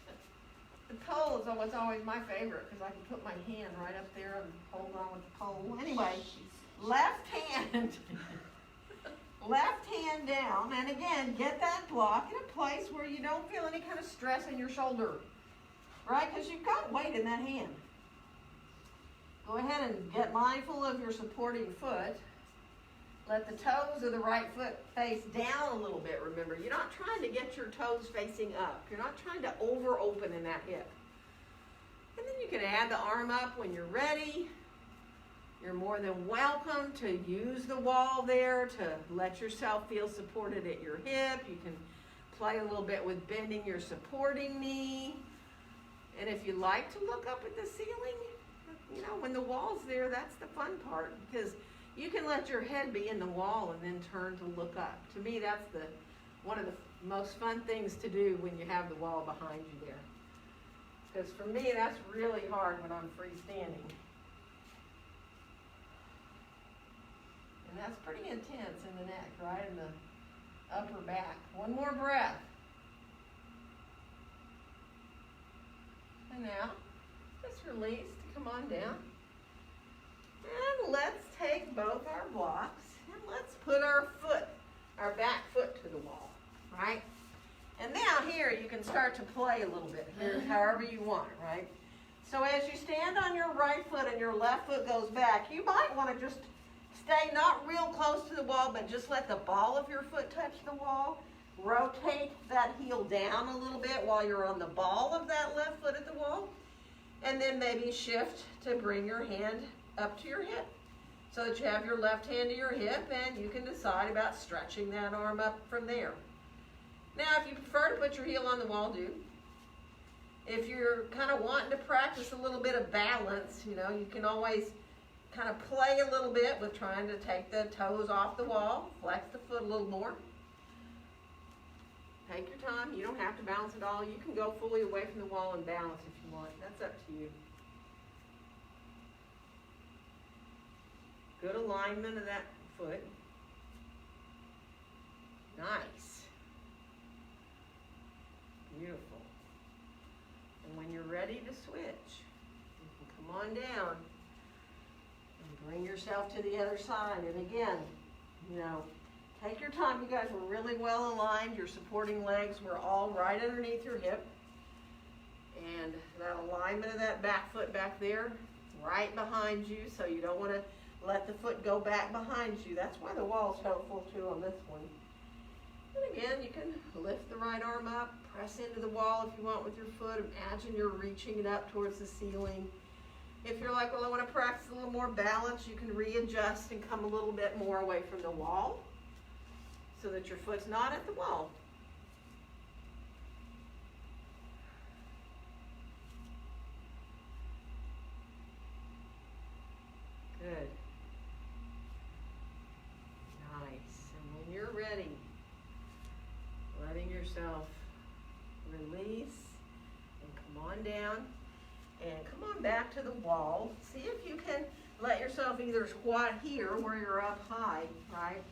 Speaker 1: The pole is always my favorite because I can put my hand right up there and hold on with the pole. Anyway, left hand down, and again, get that block in a place where you don't feel any kind of stress in your shoulder, right? Because you've got weight in that hand. Go ahead and get mindful of your supporting foot. Let the toes of the right foot face down a little bit, remember. You're not trying to get your toes facing up. You're not trying to over-open in that hip. And then you can add the arm up when you're ready. You're more than welcome to use the wall there to let yourself feel supported at your hip. You can play a little bit with bending your supporting knee. And if you like to look up at the ceiling, you know, when the wall's there, that's the fun part, because you can let your head be in the wall and then turn to look up. To me, that's one of the most fun things to do when you have the wall behind you there. Because for me, that's really hard when I'm freestanding. And that's pretty intense in the neck, right? In the upper back. One more breath. And now, just release to come on down. And let's take both our blocks and let's put our back foot to the wall, right? And now here you can start to play a little bit here, however you want, right? So as you stand on your right foot and your left foot goes back, you might want to just stay not real close to the wall, but just let the ball of your foot touch the wall. Rotate that heel down a little bit while you're on the ball of that left foot at the wall. And then maybe shift to bring your hand up to your hip so that you have your left hand to your hip, and you can decide about stretching that arm up from there. Now, if you prefer to put your heel on the wall, do. If you're kind of wanting to practice a little bit of balance, you know, you can always kind of play a little bit with trying to take the toes off the wall, flex the foot a little more. Take your time. You don't have to balance it all. You can go fully away from the wall and balance if you want. That's up to you. Good alignment of that foot. Nice. Beautiful. And when you're ready to switch, you can come on down and bring yourself to the other side. And again, you know, take your time. You guys were really well aligned. Your supporting legs were all right underneath your hip. And that alignment of that back foot back there, right behind you, so you don't want to let the foot go back behind you. That's why the wall is helpful too on this one. And again, you can lift the right arm up, press into the wall if you want with your foot. Imagine you're reaching it up towards the ceiling. If you're like, well, I want to practice a little more balance, you can readjust and come a little bit more away from the wall. so that your foot's not at the wall. Good. Nice. And when you're ready, letting yourself release and come on down and come on back to the wall. See if you can let yourself either squat here where you're up high, right?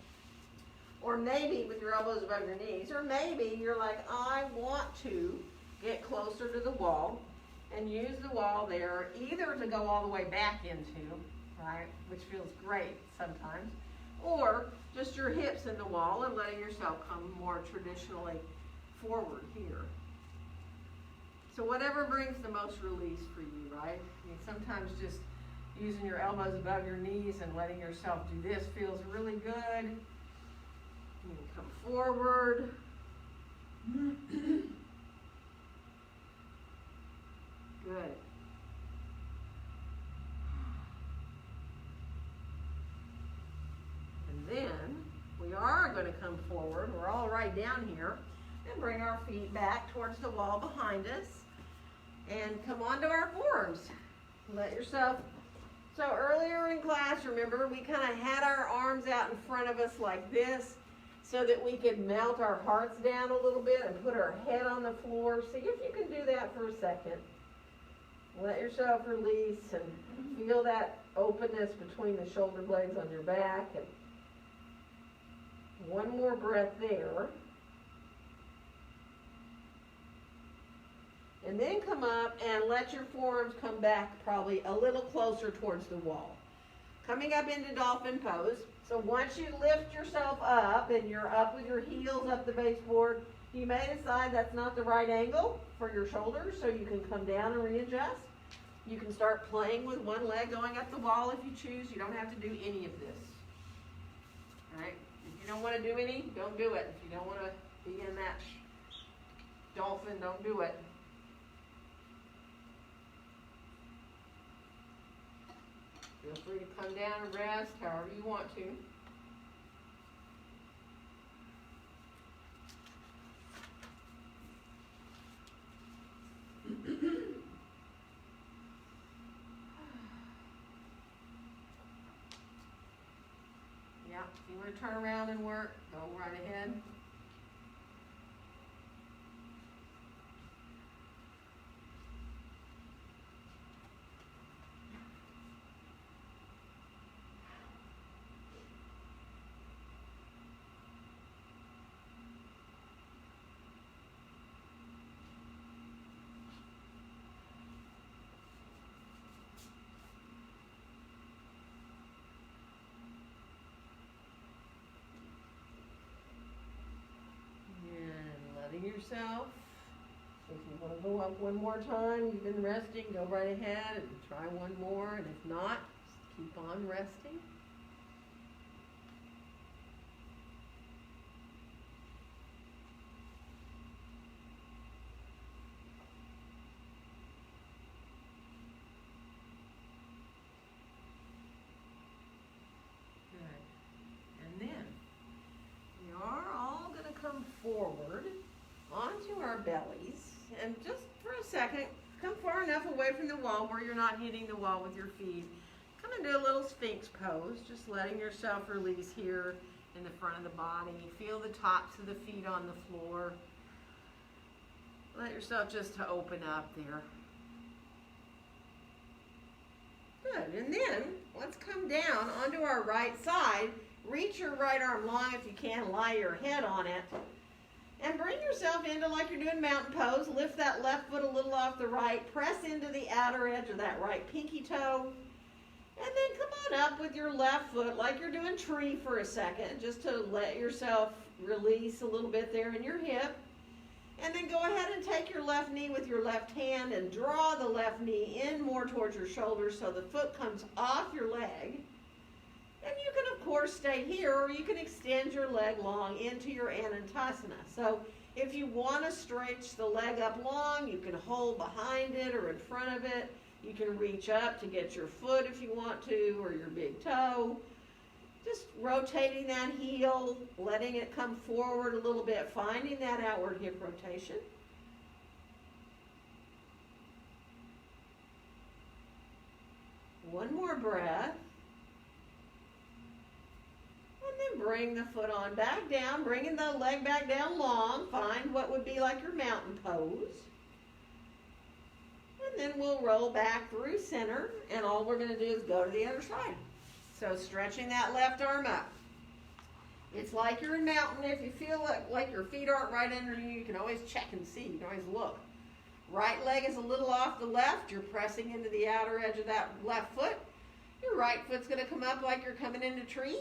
Speaker 1: Or maybe with your elbows above your knees, or maybe you're like, I want to get closer to the wall and use the wall there either to go all the way back into, right, which feels great sometimes, or just your hips in the wall and letting yourself come more traditionally forward here. So whatever brings the most release for you, right? I mean, sometimes just using your elbows above your knees and letting yourself do this feels really good. You can come forward. Good. And then we are going to come forward. We're all right down here. And bring our feet back towards the wall behind us. And come onto our forearms. Let yourself... So earlier in class, remember, we kind of had our arms out in front of us like this so that we could melt our hearts down a little bit and put our head on the floor. See if you can do that for a second. Let yourself release and feel that openness between the shoulder blades on your back. And one more breath there. And then come up and let your forearms come back probably a little closer towards the wall. Coming up into dolphin pose. So once you lift yourself up and you're up with your heels up the baseboard, you may decide that's not the right angle for your shoulders, so you can come down and readjust. You can start playing with one leg going up the wall if you choose. You don't have to do any of this. All right? If you don't want to do any, don't do it. If you don't want to be in that dolphin, don't do it. Feel free to come down and rest however you want to. Yeah, if you want to turn around and work, go right ahead. Yourself. If you want to go up one more time, you've been resting, go right ahead and try one more, and if not, just keep on resting. Good. And then we are all going to come forward onto our bellies, and just for a second, come far enough away from the wall where you're not hitting the wall with your feet. Come into a little Sphinx Pose, just letting yourself release here in the front of the body. Feel the tops of the feet on the floor. Let yourself just to open up there. Good, and then let's come down onto our right side. Reach your right arm long if you can, lie your head on it. And bring yourself into like you're doing mountain pose. Lift that left foot a little off the right. Press into the outer edge of that right pinky toe. And then come on up with your left foot like you're doing tree for a second, just to let yourself release a little bit there in your hip. And then go ahead and take your left knee with your left hand and draw the left knee in more towards your shoulder so the foot comes off your leg. And you can, of course, stay here, or you can extend your leg long into your Anantasana. So if you want to stretch the leg up long, you can hold behind it or in front of it. You can reach up to get your foot if you want to, or your big toe. Just rotating that heel, letting it come forward a little bit, finding that outward hip rotation. One more breath. And then bring the foot on back down, bringing the leg back down long. Find what would be like your mountain pose. And then we'll roll back through center, and all we're going to do is go to the other side. So stretching that left arm up. It's like you're in mountain. If you feel like your feet aren't right under you, you can always check and see. You can always look. Right leg is a little off the left. You're pressing into the outer edge of that left foot. Your right foot's going to come up like you're coming into tree.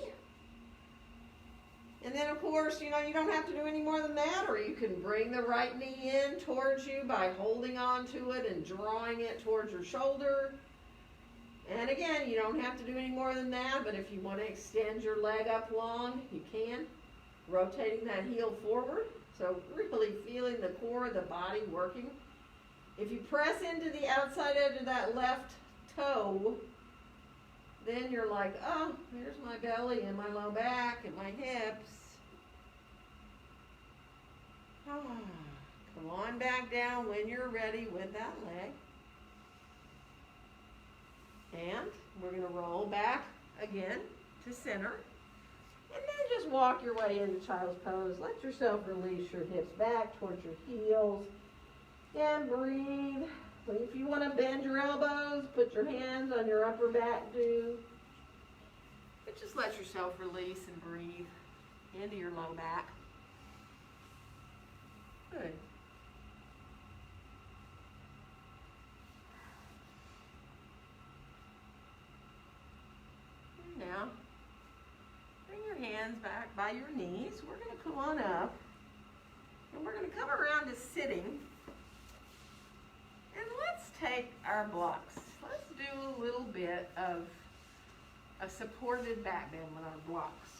Speaker 1: And then, of course, you don't have to do any more than that, or you can bring the right knee in towards you by holding on to it and drawing it towards your shoulder. And again, you don't have to do any more than that, but if you want to extend your leg up long, you can. Rotating that heel forward, so really feeling the core of the body working. If you press into the outside edge of that left toe, then you're like, oh, here's my belly and my low back and my hips. Come on back down when you're ready with that leg. And we're going to roll back again to center. And then just walk your way into child's pose. Let yourself release your hips back towards your heels. And breathe. If you want to bend your elbows, put your hands on your upper back, do. But just let yourself release and breathe into your low back. Good. And now, bring your hands back by your knees. We're going to come on up. And we're going to come around to sitting. And let's take our blocks. Let's do a little bit of a supported back bend with our blocks.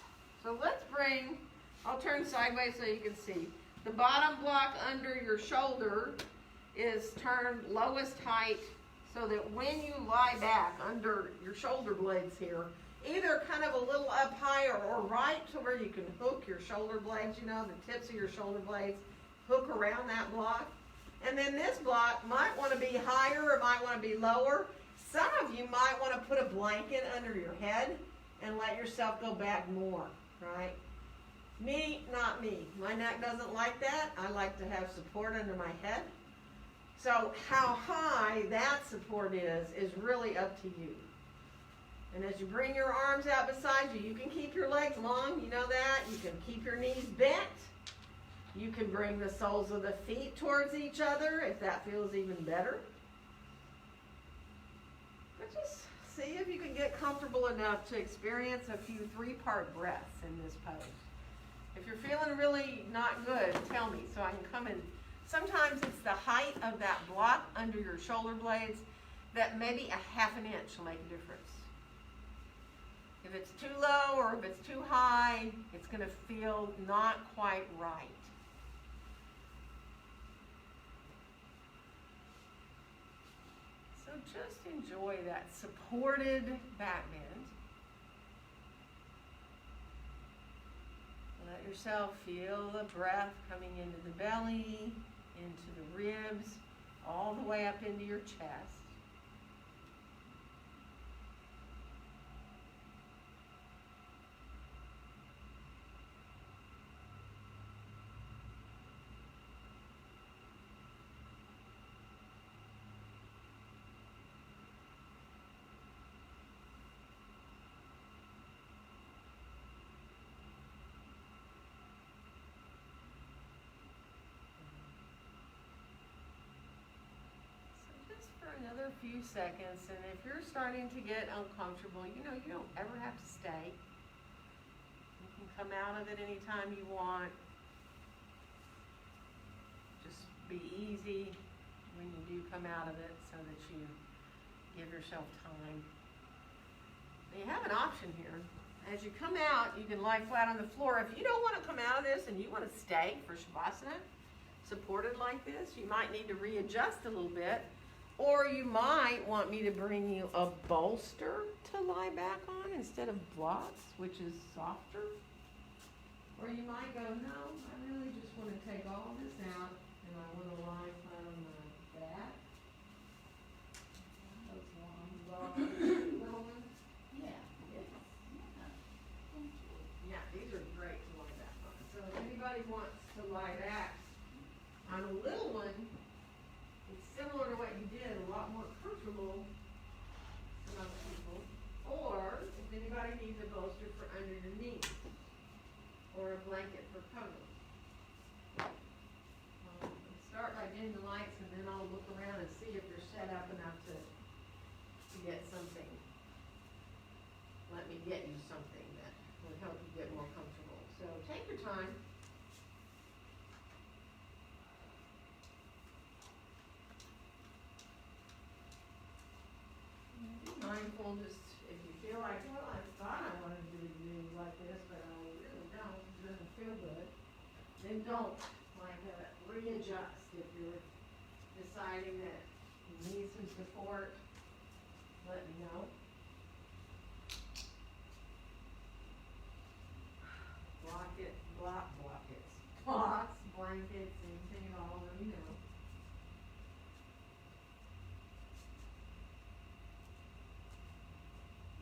Speaker 1: So let's bring, I'll turn sideways so you can see. The bottom block under your shoulder is turned lowest height so that when you lie back under your shoulder blades here, either kind of a little up higher or right to where you can hook your shoulder blades, the tips of your shoulder blades, hook around that block. And then this block might want to be higher or might want to be lower. Some of you might want to put a blanket under your head and let yourself go back more, right? Me, not me. My neck doesn't like that. I like to have support under my head. So how high that support is really up to you. And as you bring your arms out beside you, you can keep your legs long, you know that. You can keep your knees bent. You can bring the soles of the feet towards each other if that feels even better. But just see if you can get comfortable enough to experience a few 3-part breaths in this pose. If you're feeling really not good, tell me so I can come in. Sometimes it's the height of that block under your shoulder blades that maybe a ½ an inch will make a difference. If it's too low or if it's too high, it's going to feel not quite right. So just enjoy that supported back bend. Let yourself feel the breath coming into the belly, into the ribs, all the way up into your chest. Another few seconds, and if you're starting to get uncomfortable, you don't ever have to stay. You can come out of it anytime you want. Just be easy when you do come out of it so that you give yourself time. And you have an option here. As you come out, you can lie flat on the floor. If you don't want to come out of this and you want to stay for Shavasana, supported like this, you might need to readjust a little bit. Or you might want me to bring you a bolster to lie back on instead of blocks, which is softer. Or you might go, no, I really just want to take all this out and I want to lie flat on my back. Those long little ones.
Speaker 2: Yeah.
Speaker 1: Yeah, these are great to lie back on. So if anybody wants to lie back on a little one, it's similar to what you did, a lot more comfortable for most people. Or if anybody needs a bolster for under your knee, or a blanket for cover. Start by dimming the lights and then I'll look around and see if you're set up enough to get something. Let me get you something that would help you get more comfortable. So take your time. Be mindful, just if you feel like, well, I thought I wanted to do like this, but I really don't, it doesn't feel good, then don't. Readjust. If you're deciding that you need some support, let me know. Blocks, blankets, anything at all, let me know.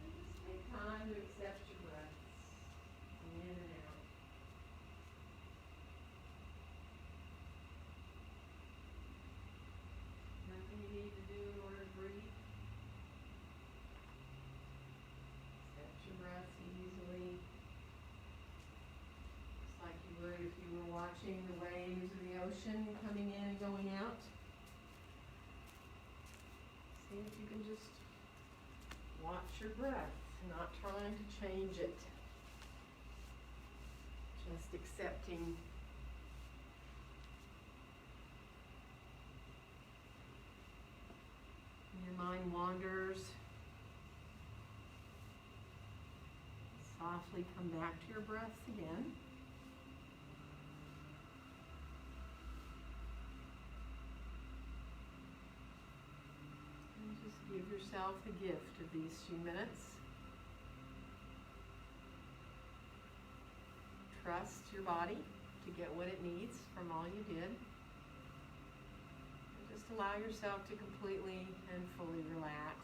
Speaker 1: And just take time to accept your breaths in and out. Nothing you need to do in order to breathe. Accept your breaths easily. Just like you would if you were watching the waves of the ocean coming in and going out. See if you can just watch your breath, not trying to change it. Just accepting. Your mind wanders. Softly come back to your breaths again. And just give yourself the gift of these few minutes. Trust your body to get what it needs from all you did. Just allow yourself to completely and fully relax.